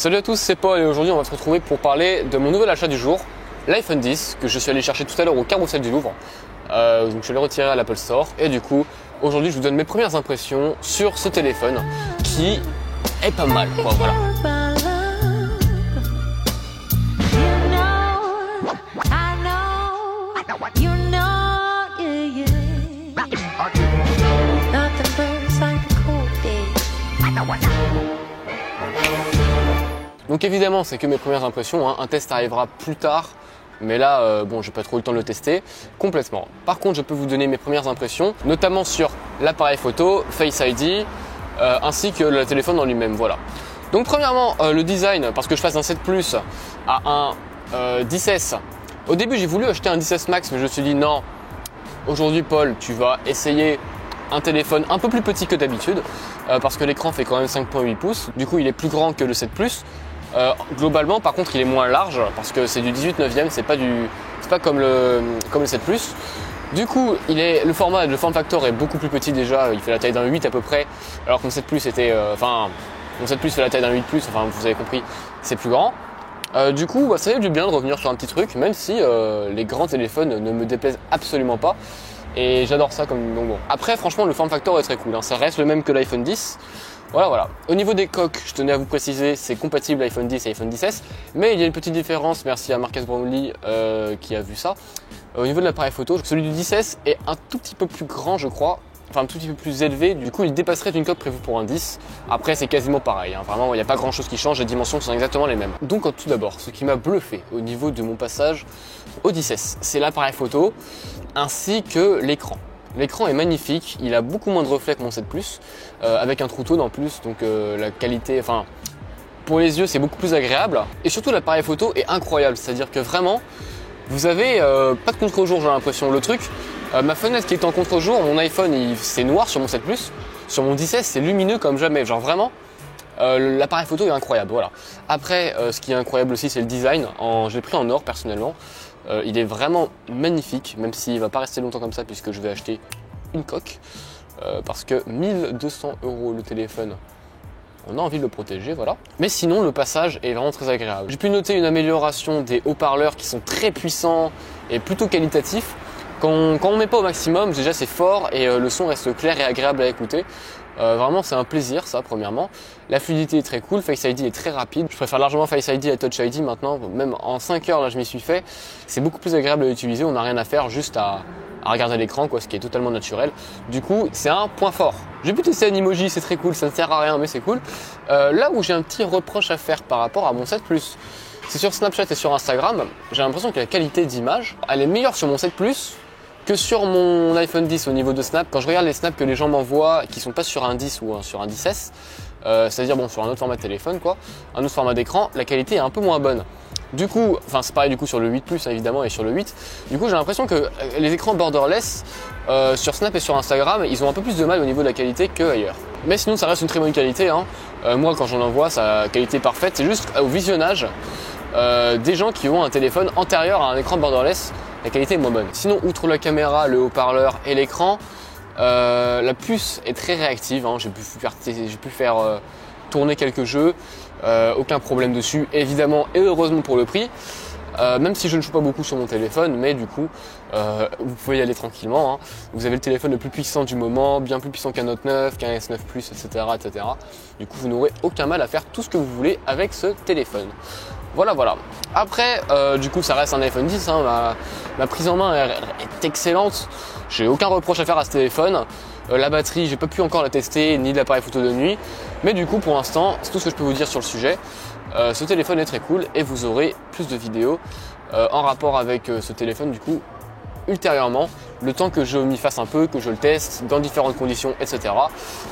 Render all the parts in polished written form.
Salut à tous, c'est Paul et aujourd'hui on va se retrouver pour parler de mon nouvel achat du jour, l'iPhone 10 que je suis allé chercher tout à l'heure au carrousel du Louvre. Donc je l'ai retiré à l'Apple Store et du coup aujourd'hui je vous donne mes premières impressions sur ce téléphone qui est pas mal quoi, voilà. Donc évidemment c'est que mes premières impressions, hein. Un test arrivera plus tard, mais là bon j'ai pas trop eu le temps de le tester complètement. Par contre je peux vous donner mes premières impressions, notamment sur l'appareil photo, Face ID, ainsi que le téléphone en lui-même, voilà. Donc premièrement le design, parce que je passe d'un 7 Plus à un 10S. Au début j'ai voulu acheter un 10S Max, mais je me suis dit non, aujourd'hui Paul tu vas essayer un téléphone un peu plus petit que d'habitude, parce que l'écran fait quand même 5.8 pouces, du coup il est plus grand que le 7 Plus. Globalement par contre il est moins large parce que c'est du 18/9, c'est pas comme le 7 Plus. Du coup le form factor est beaucoup plus petit déjà, il fait la taille d'un 8 à peu près, alors que mon 7 Plus était mon 7 Plus fait la taille d'un 8 Plus, enfin vous avez compris, c'est plus grand. Du coup ça fait du bien de revenir sur un petit truc, même si les grands téléphones ne me déplaisent absolument pas. Et j'adore ça comme donc bon. Après franchement le form factor est très cool, hein. Ça reste le même que l'iPhone 10. Voilà. Au niveau des coques, je tenais à vous préciser, c'est compatible iPhone 10 et iPhone 10S, mais il y a une petite différence, merci à Marcus Brownlee qui a vu ça. Au niveau de l'appareil photo, celui du 10S est un tout petit peu plus grand je crois, enfin un tout petit peu plus élevé, du coup il dépasserait une coque prévue pour un 10. Après c'est quasiment pareil, hein. Vraiment il n'y a pas grand chose qui change, les dimensions sont exactement les mêmes. Donc tout d'abord, ce qui m'a bluffé au niveau de mon passage au 10S, c'est l'appareil photo ainsi que l'écran. L'écran est magnifique, il a beaucoup moins de reflets que mon 7 Plus, avec un True Tone en plus, donc la qualité, enfin pour les yeux c'est beaucoup plus agréable. Et surtout l'appareil photo est incroyable, c'est-à-dire que vraiment vous avez pas de contre-jour, j'ai l'impression. Le truc, ma fenêtre qui est en contre-jour, mon iPhone c'est noir sur mon 7 Plus, sur mon 10S c'est lumineux comme jamais, genre vraiment l'appareil photo est incroyable, voilà. Après ce qui est incroyable aussi c'est le design, je l'ai pris en or personnellement. Il est vraiment magnifique, même s'il va pas rester longtemps comme ça puisque je vais acheter une coque, parce que 1200 € le téléphone, on a envie de le protéger, voilà. Mais sinon le passage est vraiment très agréable. J'ai pu noter une amélioration des haut-parleurs qui sont très puissants et plutôt qualitatifs. Quand on met pas au maximum, déjà c'est fort et le son reste clair et agréable à écouter. Vraiment c'est un plaisir ça premièrement. La fluidité est très cool, Face ID est très rapide. Je préfère largement Face ID à Touch ID maintenant, même en 5 heures là je m'y suis fait. C'est beaucoup plus agréable à utiliser, on n'a rien à faire, juste à regarder l'écran quoi, ce qui est totalement naturel. Du coup c'est un point fort. J'ai pu tester un emoji, c'est très cool, ça ne sert à rien mais c'est cool. Là où j'ai un petit reproche à faire par rapport à mon 7 Plus, c'est sur Snapchat et sur Instagram. J'ai l'impression que la qualité d'image, elle est meilleure sur mon 7 Plus que sur mon iPhone 10 au niveau de Snap. Quand je regarde les snaps que les gens m'envoient qui sont pas sur un 10 ou sur un 10S, c'est-à-dire bon sur un autre format de téléphone quoi, un autre format d'écran, la qualité est un peu moins bonne. Du coup, enfin c'est pareil du coup sur le 8 Plus évidemment et sur le 8. Du coup j'ai l'impression que les écrans borderless sur Snap et sur Instagram, ils ont un peu plus de mal au niveau de la qualité qu'ailleurs. Mais sinon ça reste une très bonne qualité, hein. Moi quand j'en envoie, sa qualité est parfaite, c'est juste au visionnage des gens qui ont un téléphone antérieur à un écran borderless, la qualité est moins bonne. Sinon, outre la caméra, le haut-parleur et l'écran, la puce est très réactive, hein. J'ai pu faire tourner quelques jeux, aucun problème dessus, évidemment et heureusement pour le prix. Même si je ne joue pas beaucoup sur mon téléphone, mais du coup, vous pouvez y aller tranquillement, hein. Vous avez le téléphone le plus puissant du moment, bien plus puissant qu'un Note 9, qu'un S9 Plus, etc., etc. Du coup, vous n'aurez aucun mal à faire tout ce que vous voulez avec ce téléphone. Voilà. Après, du coup, ça reste un iPhone 10, hein. Ma prise en main est excellente. J'ai aucun reproche à faire à ce téléphone. La batterie, j'ai pas pu encore la tester, ni l'appareil photo de nuit. Mais du coup, pour l'instant, c'est tout ce que je peux vous dire sur le sujet. Ce téléphone est très cool et vous aurez plus de vidéos en rapport avec ce téléphone du coup ultérieurement, le temps que je m'y fasse un peu, que je le teste dans différentes conditions, etc.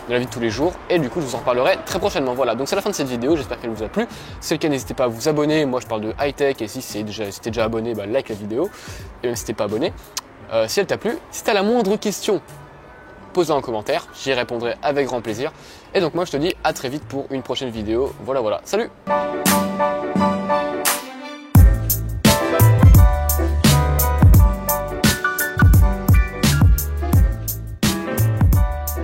de la vie de tous les jours, et du coup je vous en reparlerai très prochainement. Voilà, donc c'est la fin de cette vidéo, j'espère qu'elle vous a plu. Si c'est le cas, n'hésitez pas à vous abonner. Moi je parle de high-tech et si t'es déjà abonné, like la vidéo, et même si t'es pas abonné, si elle t'a plu, si t'as la moindre question, pose-la en commentaire, j'y répondrai avec grand plaisir. Et donc moi je te dis à très vite pour une prochaine vidéo. Voilà, salut!